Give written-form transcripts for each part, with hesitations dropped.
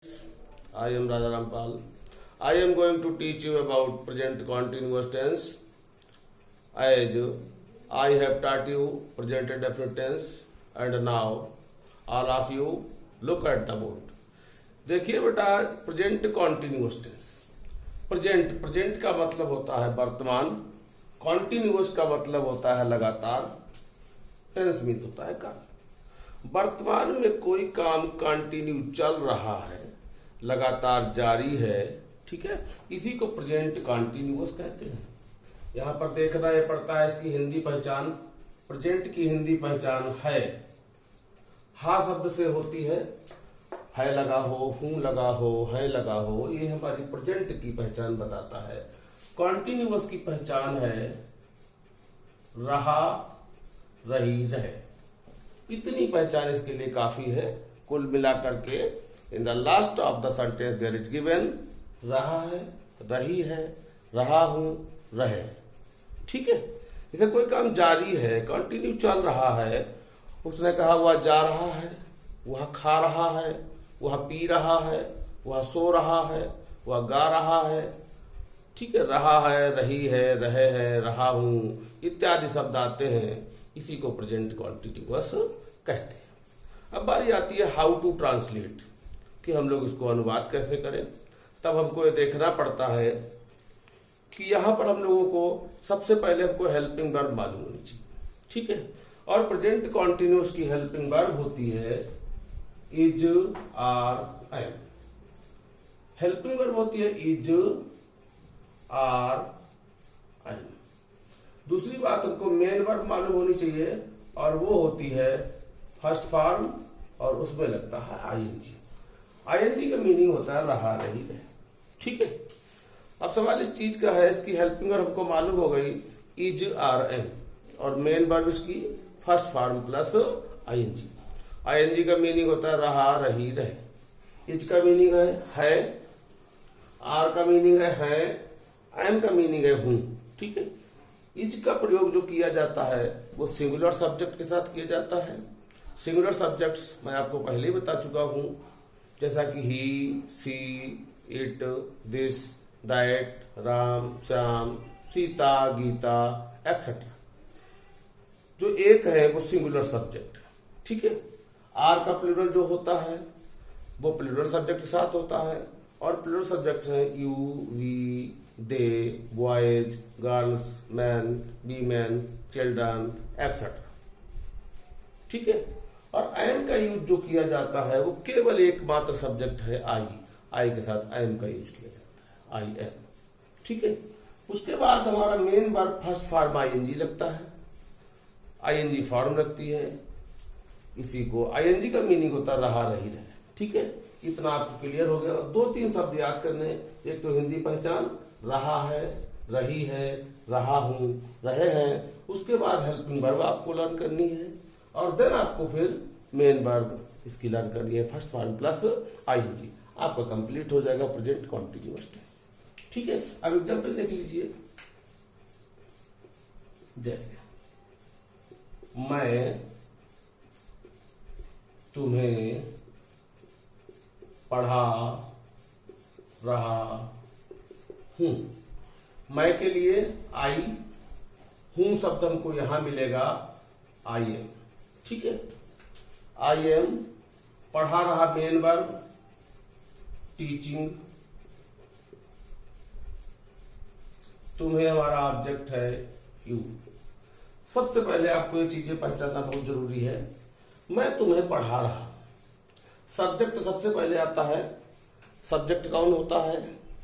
I am Raja Rampal. I am going to teach you about present continuous tense. As I have taught you present indefinite tense, and now all of you look at the board. देखिए बेटा, present continuous tense. Present का मतलब होता है वर्तमान, continuous का मतलब होता है लगातार, टेंस मीन्स होता है काम। वर्तमान में कोई काम कंटिन्यू चल रहा है, लगातार जारी है, ठीक है, इसी को प्रेजेंट कॉन्टिन्यूअस कहते हैं। यहां पर देखना ये पड़ता है इसकी हिंदी पहचान। प्रेजेंट की हिंदी पहचान है, हा शब्द से होती है लगा हो, हूं लगा हो, है लगा हो, ये हमारी प्रेजेंट की पहचान बताता है। कॉन्टिन्यूअस की पहचान है रहा, रही, रहे। इतनी पहचान इसके लिए काफी है। कुल मिलाकर के in the last of the sentence there is given रहा है, रही है, रहा हूं, रहे। ठीक है, इसे कोई काम जारी है, कंटिन्यू चल रहा है। उसने कहा वह जा रहा है, वह खा रहा है, वह पी रहा है, वह सो रहा है, वह गा रहा है। ठीक है, रहा है, रही है, रहे है, रहा हूं इत्यादि शब्द आते हैं, इसी को प्रेजेंट कॉन्टिन्यूअस कहते हैं। अब बारी आती है हाउ टू ट्रांसलेट, कि हम लोग इसको अनुवाद कैसे करें। तब हमको ये देखना पड़ता है कि यहां पर हम लोगों को सबसे पहले हमको हेल्पिंग वर्ब मालूम होनी चाहिए। ठीक है, और प्रेजेंट कॉन्टिन्यूअस की हेल्पिंग वर्ब होती है is, are, am. Helping verb होती है इज, आर, एम। दूसरी बात हमको मेन वर्ब मालूम होनी चाहिए, और वो होती है फर्स्ट फॉर्म, और उसमें लगता है आईएनजी। आईएनजी का मीनिंग होता है रहा, रही, रहे। ठीक है, अब सवाल इस चीज का है, इसकी हेल्पिंग वर्ब हमको मालूम हो गई इज, आर, एम, और मेन वर्ब इसकी first form plus ING. ING का मीनिंग होता है रहा, रही, रहे। इज का मीनिंग है, आर का मीनिंग है, एम का मीनिंग है हूं। ठीक है, इज का प्रयोग जो किया जाता है वो सिंगुलर सब्जेक्ट के साथ किया जाता है। सिंगुलर सब्जेक्ट्स मैं आपको पहले ही बता चुका हूं, जैसा कि he, she, it, this, that, Ram, Shyam, Sita, Gita etcetera. जो एक है वो सिंगुलर सब्जेक्ट। ठीक है, आर का प्लूरल जो होता है वो प्लूरल सब्जेक्ट के साथ होता है, और प्लूरल सब्जेक्ट है you, we, they, boys, girls, man, women, children etcetera. ठीक है, और एम का यूज जो किया जाता है वो केवल एकमात्र सब्जेक्ट है आई के साथ एम का यूज किया जाता है, आई एम। ठीक है, उसके बाद हमारा main verb first form ING लगता है, आईएनजी फॉर्म रखती है। इसी को आईएनजी का मीनिंग होता है रहा, रही, रहे। ठीक है, इतना आपको क्लियर हो गया। दो तीन शब्द याद करने, एक तो हिंदी पहचान रहा है, रही है, रहा हूं, रहे हैं। उसके बाद हेल्पिंग वर्ब आपको लर्न करनी है, और देन आपको फिर मेन वर्ब इसकी लर्न करनी है फर्स्ट फॉर्म प्लस आईएनजी। आपका कंप्लीट हो जाएगा प्रेजेंट कॉन्टिन्यूअस टेंस। ठीक है, अब एग्जाम्पल देख लीजिए। जैसे मैं तुम्हें पढ़ा रहा हूं। मैं के लिए आई, हूं शब्द हमको यहां मिलेगा आई एम। ठीक है, आई एम, पढ़ा रहा मेन वर्ब टीचिंग, तुम्हें हमारा ऑब्जेक्ट है यू। सबसे पहले आपको ये चीजें पहचानना बहुत जरूरी है। मैं तुम्हें पढ़ा रहा, सब्जेक्ट सबसे पहले आता है। सब्जेक्ट कौन होता है,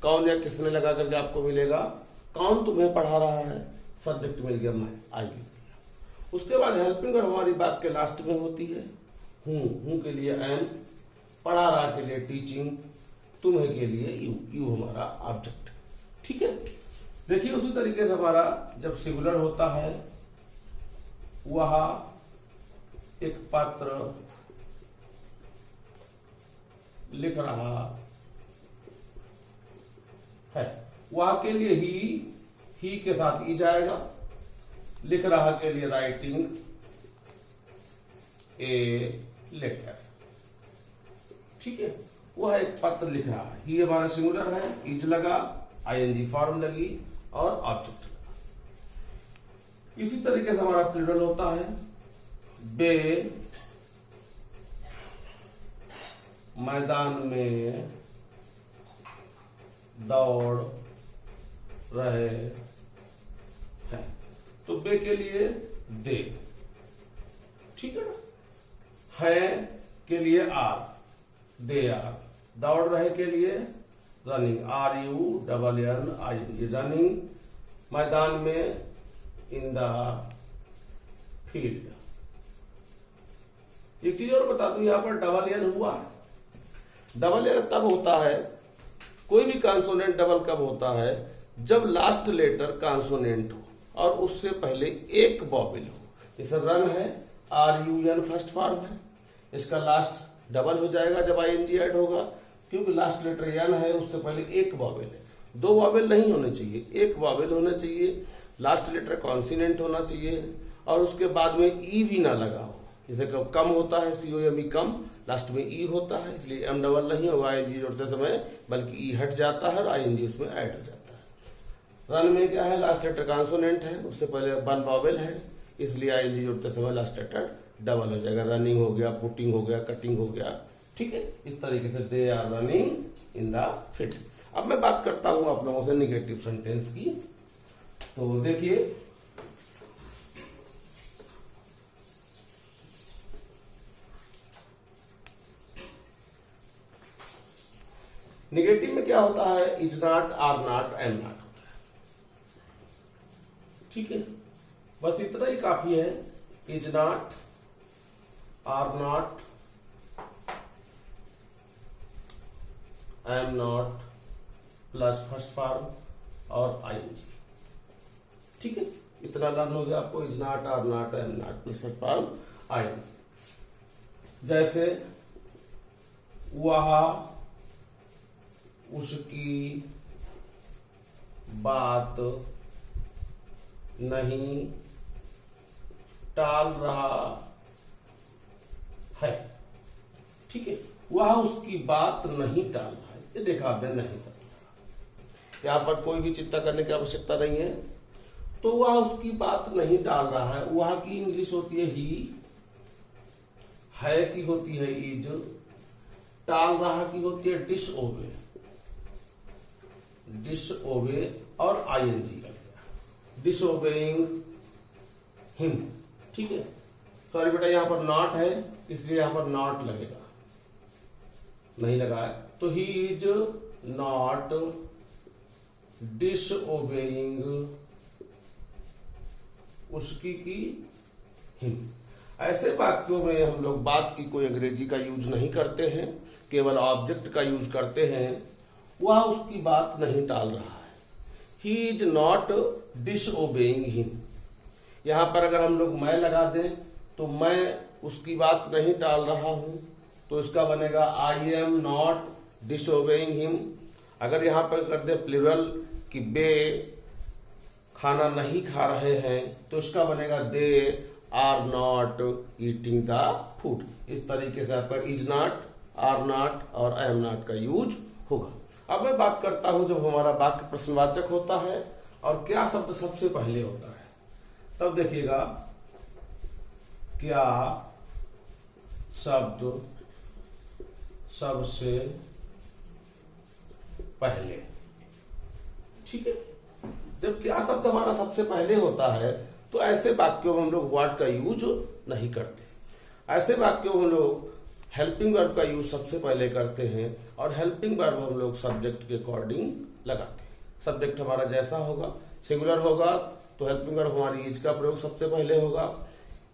कौन या किसने लगा करके आपको मिलेगा, कौन तुम्हें पढ़ा रहा है, सब्जेक्ट मिल गया मैं, आई। उसके बाद हेल्पिंग वर्ब हमारी बात के लास्ट में होती है हूं के लिए एम, पढ़ा रहा के लिए टीचिंग, तुम्हें के लिए यू हमारा ऑब्जेक्ट। ठीक है, देखिए उसी तरीके से हमारा जब सिंगुलर होता है, वह एक पात्र लिख रहा है, वह के लिए ही के साथ ई जाएगा, लिख रहा के लिए राइटिंग ए लेटर। ठीक है, वह एक पत्र लिख रहा है। ही हमारा सिंगुलर है, इज लगा, आईएनजी फॉर्म लगी और ऑब्जेक्ट लगा। इसी तरीके से हमारा प्लूरल होता है, बे मैदान में दौड़ रहे हैं। तो बे के लिए दे, ठीक है ना। है के लिए आर, दे आर। दौड़ रहे के लिए रनिंग, RUNNING, रनिंग। मैदान में इन द फील्ड। एक चीज और बता दूं, यहां पर डबल एन हुआ है। डबल एन तब होता है, कोई भी कॉन्सोनेंट डबल कब होता है, जब लास्ट लेटर कॉन्सोनेंट हो और उससे पहले एक वॉवेल हो। जैसे रन है, RUN फर्स्ट फॉर्म है, इसका लास्ट डबल हो जाएगा जब आईएनजी ऐड होगा, क्योंकि लास्ट लेटर एन है, उससे पहले एक वॉवेल है। दो वॉवेल नहीं होने चाहिए, एक वॉवेल होना चाहिए, लास्ट लेटर कॉन्सिनेंट होना चाहिए और उसके बाद में ई भी ना लगा हो। जैसे कम होता है, COME कम, लास्ट में ई होता है, इसलिए एम डबल नहीं होगा आईएनजी जोड़ते समय, बल्कि ई हट जाता है और आईएनजी उसमें ऐड हो जाता है। रन में क्या है, लास्ट लेटर कॉन्सोनेंट है, उससे पहले वन वॉवेल है, इसलिए आईएनजी जोड़ते समय लास्ट लेटर डबल हो जाएगा। रनिंग हो गया, पुटिंग हो गया, कटिंग हो गया, ठीक है। इस तरीके से they are running in the field. अब मैं बात करता हूं आप लोगों से निगेटिव सेंटेंस की। तो देखिए, निगेटिव में क्या होता है, is not, are not, am not होता है, ठीक है। बस इतना ही काफी है, is not, are not, am not plus first form और आईएनजी, ठीक है। इतना लर्न हो गया आपको, is not, are not, am not plus first form ING. जैसे वह उसकी बात नहीं टाल रहा है, ठीक है। वह उसकी बात नहीं टाल रहा है, ये देखा आपने, नहीं सकता। यहां पर कोई भी चिंता करने की आवश्यकता नहीं है। तो वह उसकी बात नहीं टाल रहा है, वह की इंग्लिश होती है ही, है की होती है इज, टाल रहा की होती है डिसओबे, डिसओबे और आईएनजी लगेगा, डिसओबेइंग हिम, ठीक है। सॉरी बेटा, यहां पर नॉट है, इसलिए यहां पर नॉट लगेगा, नहीं लगा है। तो ही इज नॉट डिसओबेइंग उसकी की हिम। ऐसे वाक्यों में हम लोग बात की कोई अंग्रेजी का यूज नहीं करते हैं, केवल ऑब्जेक्ट का यूज करते हैं। वह उसकी बात नहीं टाल रहा है, he is not disobeying him. यहां पर अगर हम लोग मैं लगा दें तो मैं उसकी बात नहीं टाल रहा हूं, तो इसका बनेगा I am not disobeying him. अगर यहां पर कर दे प्लूरल कि बे खाना नहीं खा रहे हैं, तो इसका बनेगा they are not eating the food. इस तरीके से आपका इज नॉट, आर नॉट और एम नॉट का यूज होगा। अब मैं बात करता हूं जब हमारा वाक्य प्रश्नवाचक होता है और क्या शब्द सबसे पहले होता है, तब देखिएगा क्या शब्द सबसे पहले, ठीक है। जब क्या शब्द हमारा सबसे पहले होता है तो ऐसे वाक्यों में हम लोग व्हाट का यूज नहीं करते। ऐसे वाक्यों में हम लोग हेल्पिंग वर्ब का यूज सबसे पहले करते हैं और हेल्पिंग वर्ब हम लोग सब्जेक्ट के अकॉर्डिंग लगाते हैं। सब्जेक्ट हमारा जैसा होगा, सिंगुलर होगा तो हेल्पिंग वर्ब हमारी इज का प्रयोग सबसे पहले होगा।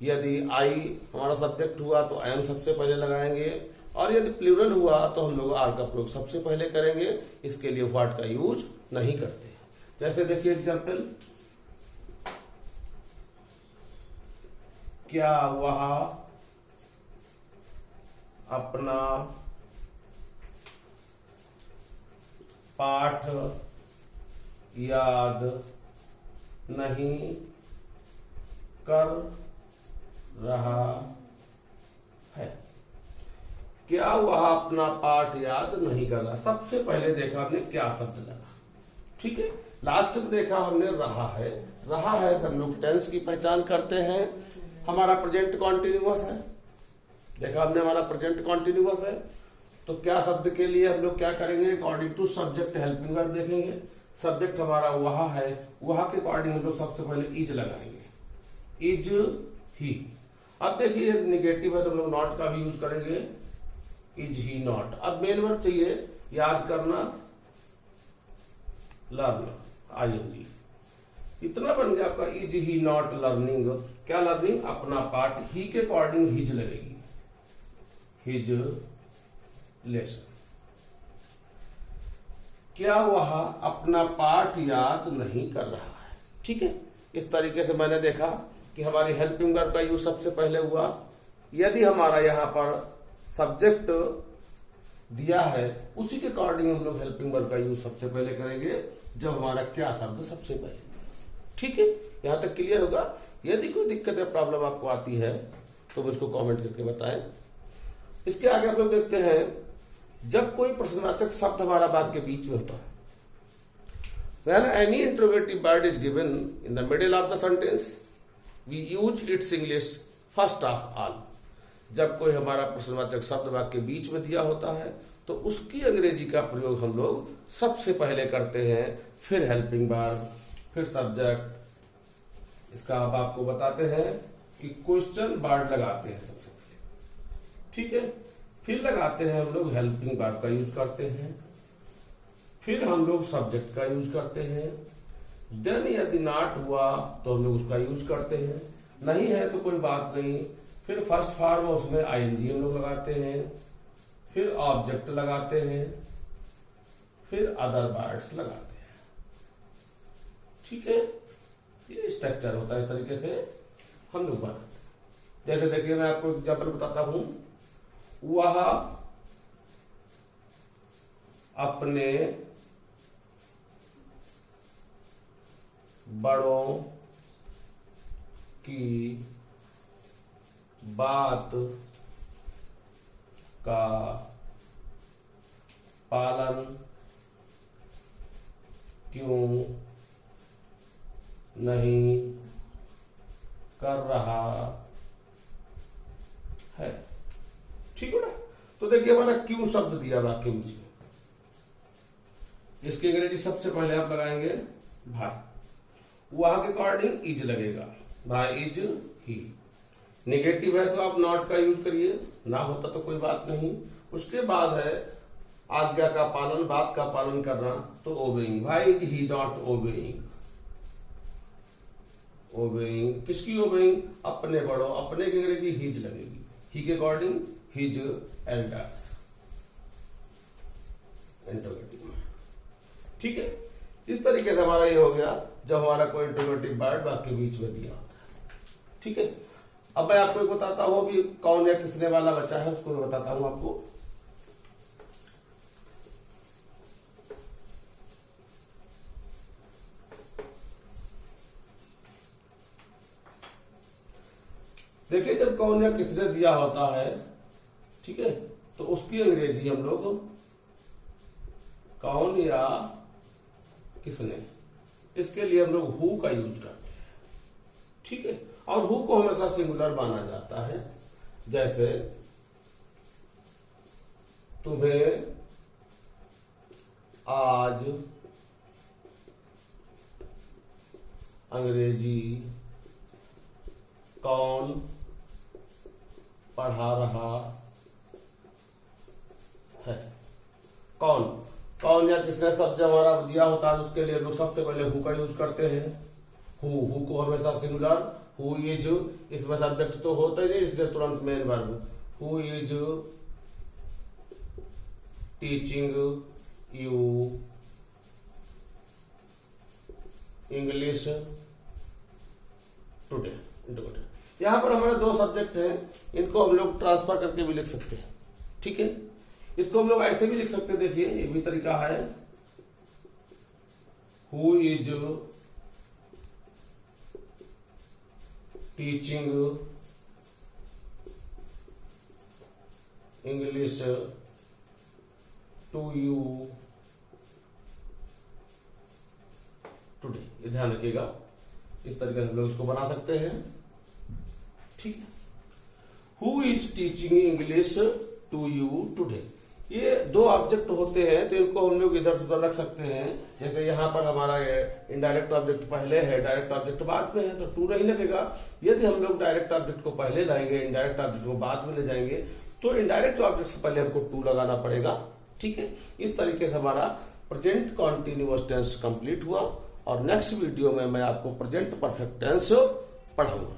यदि आई हमारा सब्जेक्ट हुआ तो एम सबसे पहले लगाएंगे, और यदि प्लूरल हुआ तो हम लोग आर का प्रयोग सबसे पहले करेंगे। इसके लिए व्हाट का यूज नहीं करते। जैसे देखिए एग्जाम्पल, क्या वह अपना पाठ याद नहीं कर रहा है। क्या वह अपना पाठ याद नहीं कर रहा। सबसे पहले देखा हमने क्या शब्द लगा, ठीक है। लास्ट में देखा हमने रहा है। रहा है तो हम लोग टेंस की पहचान करते हैं। हमारा प्रेजेंट कॉन्टिन्यूअस है, देखा हमने हमारा प्रेजेंट कॉन्टिन्यूअस है। तो क्या शब्द के लिए हम लोग क्या करेंगे, according to subject helping verb देखेंगे। सब्जेक्ट हमारा वहा है, वहा के अकॉर्डिंग हम लोग सबसे पहले इज लगाएंगे, इज ही। अब देखिए निगेटिव है तो हम लोग नॉट का भी यूज करेंगे, इज ही नॉट। अब मेन वर्ब चाहिए याद करना, लर्न, आईएनजी। इतना बन गया आपका, इज ही नॉट लर्निंग। क्या लर्निंग, अपना पार्ट, ही के अकॉर्डिंग हिज लगेगी, हिज लेसन। क्या वह अपना पाठ याद नहीं कर रहा है, ठीक है। इस तरीके से मैंने देखा कि हमारी हेल्पिंग वर्ब का यूज सबसे पहले हुआ। यदि हमारा यहां पर सब्जेक्ट दिया है उसी के अकॉर्डिंग हम लोग हेल्पिंग वर्ब का यूज सबसे पहले करेंगे, जब हमारा क्या शब्द सबसे पहले, ठीक है। यहां तक क्लियर होगा। यदि कोई दिक्कत या प्रॉब्लम आपको आती है तो मुझको कमेंट करके बताएं। इसके आगे हम लोग देखते हैं, जब कोई प्रश्नवाचक शब्द हमारा वाक्य के बीच में होता है, when any interrogative word is given in the middle of the sentence we use its English first of all। जब कोई हमारा प्रश्नवाचक शब्द वाक्य के बीच में दिया होता है तो उसकी अंग्रेजी का प्रयोग हम लोग सबसे पहले करते हैं, फिर हेल्पिंग वर्ब, फिर सब्जेक्ट। इसका अब आपको बताते हैं कि क्वेश्चन वर्ड लगाते हैं सबसे पहले, ठीक है। फिर लगाते हैं हम लोग हेल्पिंग वर्ब का यूज करते हैं, फिर हम लोग सब्जेक्ट का यूज करते हैं। देन यदि नॉट हुआ तो हम लोग उसका यूज करते हैं, नहीं है तो कोई बात नहीं। फिर फर्स्ट फॉर्म उसमें आईएनजी हम लोग लगाते हैं, फिर ऑब्जेक्ट लगाते हैं, फिर अदर वर्ड्स लगाते हैं, ठीक है। ये स्ट्रक्चर होता है, इस तरीके से हम लोग बनाते हैं। जैसे देखिए मैं आपको एग्जाम्पल बताता हूं, वह अपने बड़ों की बात का पालन क्यों नहीं कर रहा है, ठीक है ना। तो देखिए हमारा क्यों शब्द दिया वाक्य बीच में, इसकी अंग्रेजी सबसे पहले आप लगाएंगे भाई, वहां के अकॉर्डिंग इज लगेगा, भाई इज ही। नेगेटिव है तो आप नॉट का यूज करिए, ना होता तो कोई बात नहीं। उसके बाद है आज्ञा का पालन, बात का पालन करना, तो ओबेइंग, भाई is he not obeying. Obeying किसकी ओबेइंग, अपने बड़ों, अपने की अंग्रेजी हिज लगेगी, ही के अकॉर्डिंग हिज एल्डर्स, इंटरोगेटिव, ठीक है। इस तरीके से हमारा ये हो गया जब हमारा कोई इंटरोगेटिव वर्ड वाक्य के बीच में दिया होता है, ठीक है। अब मैं आपको एक बताता हूं कि कौन या किसने वाला बचा है, उसको मैं बताता हूं आपको। देखिए जब कौन या किसने दिया होता है, ठीक है, तो उसकी अंग्रेजी हम लोग कौन या किसने, इसके लिए हम लोग हु का यूज करते हैं, ठीक है। और हु को हमेशा सिंगुलर माना जाता है। जैसे तुम्हें आज अंग्रेजी कौन पढ़ा रहा है। कौन, कौन या किसने शब्द हमारा दिया होता है उसके लिए लोग सबसे पहले हु का यूज करते हैं। हु को हमेशा सिंगुलर, हु इज, इसमें सब्जेक्ट तो होता ही नहीं इसलिए तुरंत main verb, who is teaching you English today. यहां पर हमारे दो सब्जेक्ट हैं, इनको हम लोग ट्रांसफर करके भी लिख सकते हैं, ठीक है। इसको हम लोग ऐसे भी लिख सकते हैं, देखिए ये भी तरीका है, who is teaching English to you today, ये ध्यान रखिएगा। इस तरीके से हम लोग इसको बना सकते हैं। ठीक है, who is teaching English to you today. ये दो ऑब्जेक्ट होते हैं तो इनको हम लोग इधर उधर रख सकते हैं। जैसे यहाँ पर हमारा इनडायरेक्ट ऑब्जेक्ट पहले है, डायरेक्ट ऑब्जेक्ट बाद में है, तो टू नहीं लगेगा। यदि हम लोग डायरेक्ट ऑब्जेक्ट को पहले लाएंगे, इनडायरेक्ट ऑब्जेक्ट को बाद में ले जाएंगे, तो इनडायरेक्ट ऑब्जेक्ट से पहले हमको टू लगाना पड़ेगा। ठीक है, इस तरीके से हमारा प्रेजेंट कॉन्टिन्यूअस टेंस कंप्लीट हुआ और नेक्स्ट वीडियो में मैं आपको प्रेजेंट परफेक्ट टेंस पढ़ाऊंगा।